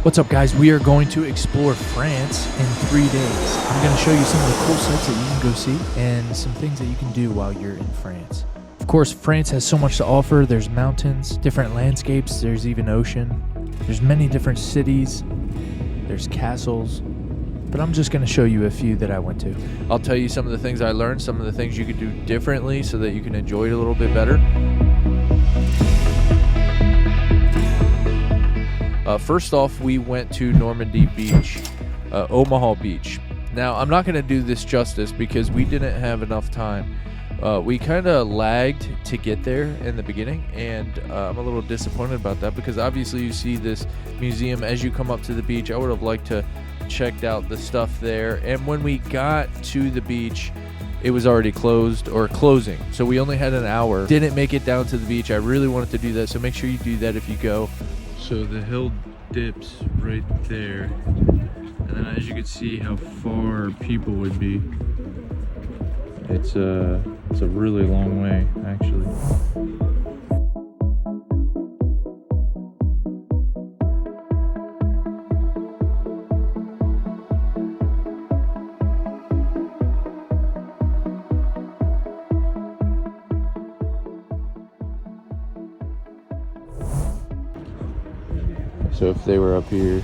What's up, guys? We are going to explore France in 3 days. I'm going to show you some of the cool sites that you can go see and some things that you can do while you're in France. Of course, France has so much to offer. There's mountains, different landscapes, there's even ocean. There's many different cities, there's castles, but I'm just going to show you a few that I went to. I'll tell you some of the things I learned, some of the things you could do differently so that you can enjoy it a little bit better. First off, we went to Normandy Beach, Omaha Beach. Now, I'm not going to do this justice because we didn't have enough time. We kind of lagged to get there in the beginning, and I'm a little disappointed about that because obviously you see this museum as you come up to the beach. I would have liked to checked out the stuff there, and when we got to the beach, it was already closed or closing, so we only had an hour. Didn't make it down to the beach. I really wanted to do that, so make sure you do that if you go. So the hill dips right there, and then as you can see how far people would be. It's a really long way, actually. So if they were up here,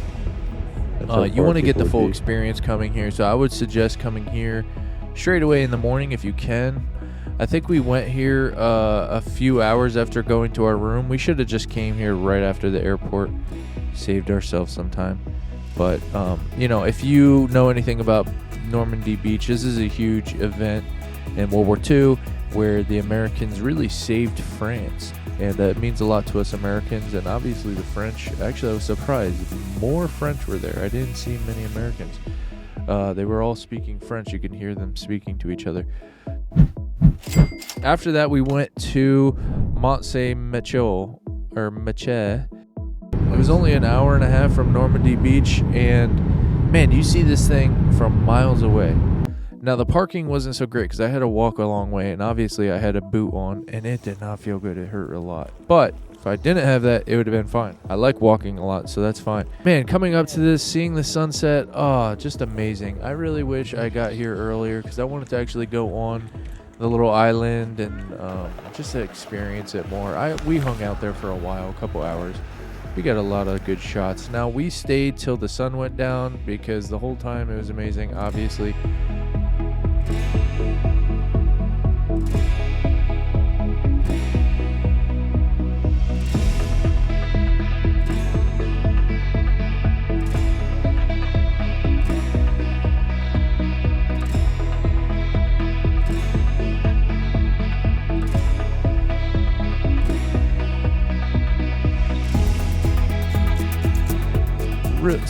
you want to get the full experience coming here. So I would suggest coming here straight away in the morning if you can. I think we went here a few hours after going to our room. We should have just came here right after the airport, saved ourselves some time. But if you know anything about Normandy Beach, this is a huge event in World War II where the Americans really saved France. And that means a lot to us Americans, and obviously the French. Actually, I was surprised. More French were there. I didn't see many Americans. They were all speaking French. You can hear them speaking to each other. After that, we went to Mont-Saint-Michel, or Michel. It was only an hour and a half from Normandy Beach, and man, you see this thing from miles away. Now, the parking wasn't so great because I had to walk a long way, and obviously I had a boot on, and it did not feel good. It hurt a lot. But if I didn't have that, it would have been fine. I like walking a lot, so that's fine. Man, coming up to this, seeing the sunset, just amazing. I really wish I got here earlier because I wanted to actually go on the little island and just to experience it more. We hung out there for a while, a couple hours. We got a lot of good shots. Now, we stayed till the sun went down because the whole time it was amazing, obviously.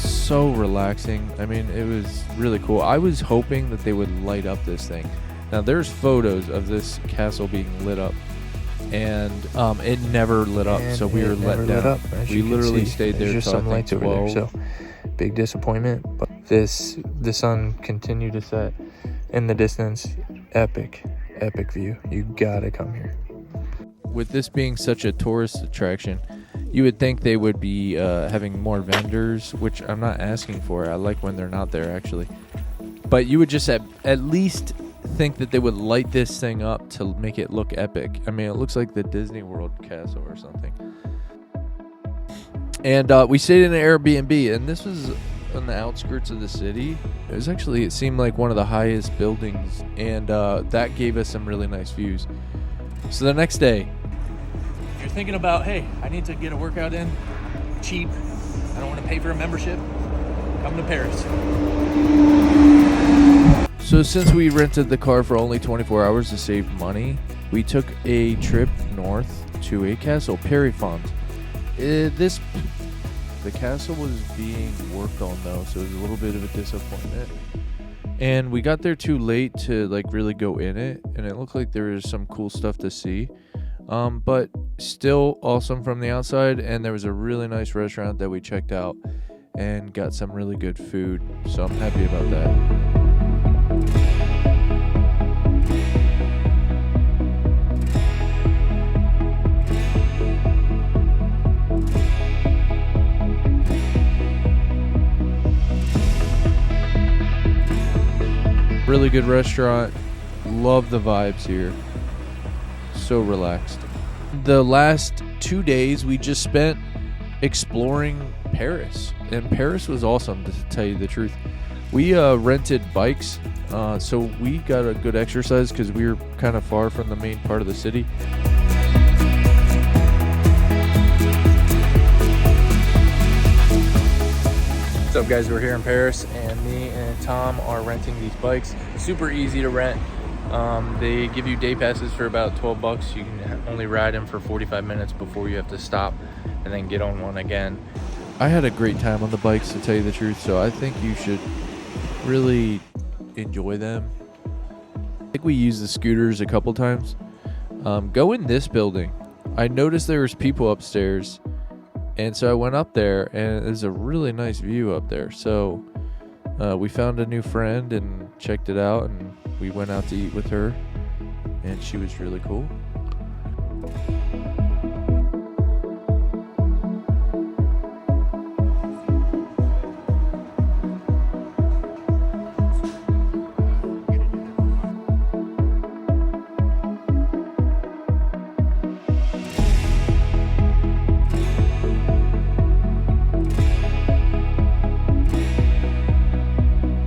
So relaxing. I mean, it was really cool. I was hoping that they would light up this thing. Now, there's photos of this castle being lit up, and it never lit up, so we were let down. We literally stayed there just some lights over there, so big disappointment. But the sun continued to set in the distance. Epic view. You gotta come here. With this being such a tourist attraction, you would think they would be having more vendors, which I'm not asking for. I like when they're not there, actually. But you would just at least think that they would light this thing up to make it look epic. I mean, it looks like the Disney World castle or something. And we stayed in an Airbnb, and this was on the outskirts of the city. It seemed like one of the highest buildings, and that gave us some really nice views. So the next day, if you're thinking about, hey, I need to get a workout in, cheap, I don't want to pay for a membership, come to Paris. So since we rented the car for only 24 hours to save money, we took a trip north to a castle, Périfond. The castle was being worked on though, so it was a little bit of a disappointment. And we got there too late to really go in it, and it looked like there was some cool stuff to see. But still awesome from the outside, and there was a really nice restaurant that we checked out and got some really good food, so I'm happy about that. really good restaurant. Love the vibes here. So relaxed. The last 2 days we just spent exploring Paris, and Paris was awesome, to tell you the truth. We rented bikes, so we got a good exercise because we were kind of far from the main part of the city. What's up, guys? We're here in Paris, and me and Tom are renting these bikes. Super easy to rent. They give you day passes for about $12. You can only ride them for 45 minutes before you have to stop and then get on one again. I had a great time on the bikes, to tell you the truth, so I think you should really enjoy them. I think we used the scooters a couple times. Go in this building. I noticed there was people upstairs, and so I went up there, and there's a really nice view up there. So we found a new friend and checked it out, and we went out to eat with her, and she was really cool.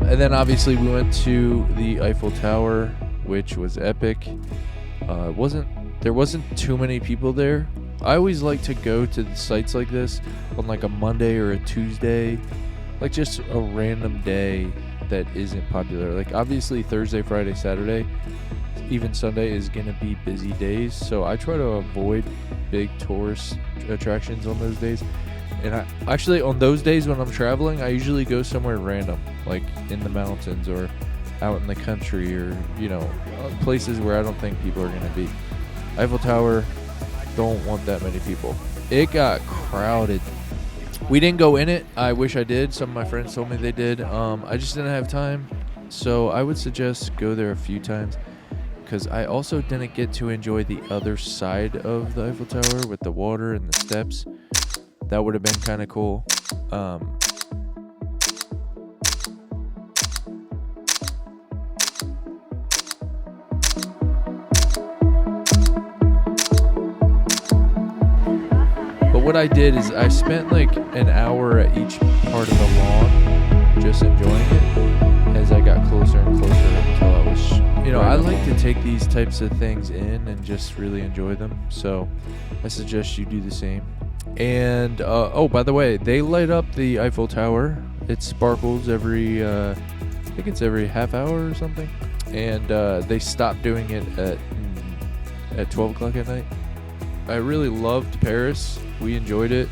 And then obviously we went to the Eiffel Tower, which was epic. There wasn't too many people there. I always like to go to the sites like this on like a Monday or a Tuesday, like just a random day that isn't popular. Like obviously Thursday, Friday, Saturday, even Sunday is gonna be busy days. So I try to avoid big tourist attractions on those days. And I actually, on those days when I'm traveling, I usually go somewhere random, like in the mountains or out in the country, or, you know, places where I don't think people are going to be. Eiffel Tower, don't want that many people. It got crowded. We didn't go in it. I wish I did. Some of my friends told me they did. I just didn't have time. So I would suggest go there a few times, because I also didn't get to enjoy the other side of the Eiffel Tower with the water and the steps. That would have been kind of cool. But what I did is I spent like an hour at each part of the lawn just enjoying it as I got closer and closer until I was, you know, I like to take these types of things in and just really enjoy them. So I suggest you do the same. And oh, by the way, they light up the Eiffel Tower. It sparkles every I think it's every half hour or something, and they stopped doing it at 12 o'clock at night. I really loved Paris. We enjoyed it.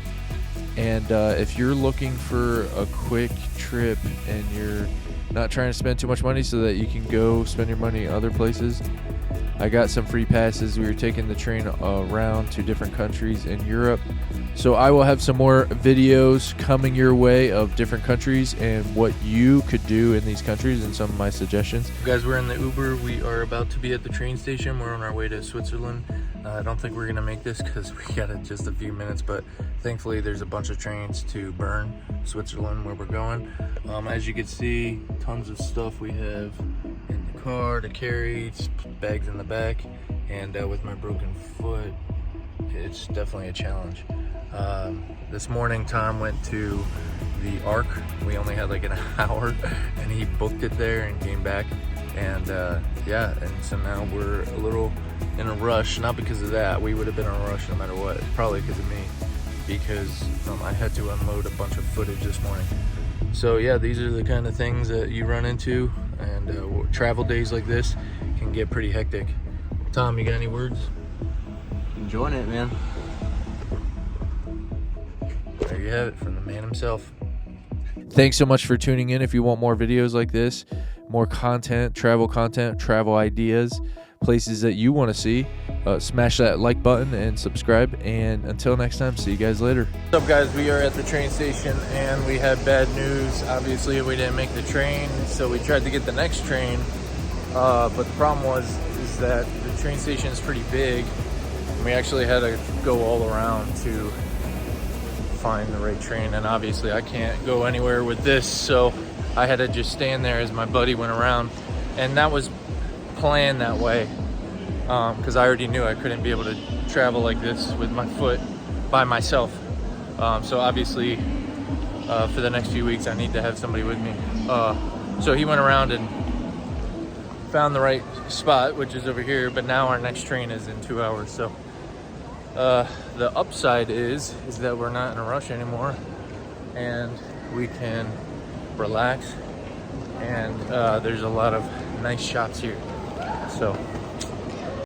And if you're looking for a quick trip and you're not trying to spend too much money so that you can go spend your money other places, I got some free passes. We were taking the train around to different countries in Europe. So I will have some more videos coming your way of different countries and what you could do in these countries and some of my suggestions. Guys, we're in the Uber. We are about to be at the train station. We're on our way to Switzerland. I don't think we're gonna make this because we got it just a few minutes, but thankfully there's a bunch of trains to Bern, Switzerland, where we're going. As you can see, tons of stuff we have in the car to carry, bags in the back, and with my broken foot, it's definitely a challenge. This morning Tom went to the Arc. We only had like an hour, and he booked it there and came back, and yeah, and so now we're a little in a rush. Not because of that, we would have been in a rush no matter what, probably because of me, because I had to unload a bunch of footage this morning. So yeah, these are the kind of things that you run into, and travel days like this can get pretty hectic. Tom, you got any words? Enjoying it, man. There you have it from the man himself. Thanks so much for tuning in. If you want more videos like this, more content, travel ideas, places that you want to see, smash that like button and subscribe. And until next time, see you guys later. What's up, guys? We are at the train station, and we had bad news. Obviously, we didn't make the train, so we tried to get the next train. But the problem is that the train station is pretty big, and we actually had to go all around to find the right train. And obviously I can't go anywhere with this, so I had to just stand there as my buddy went around. And that was planned that way because I already knew I couldn't be able to travel like this with my foot by myself. So obviously for the next few weeks I need to have somebody with me. So he went around and found the right spot, which is over here, but now our next train is in 2 hours. So the upside is that we're not in a rush anymore and we can relax, and there's a lot of nice shots here. So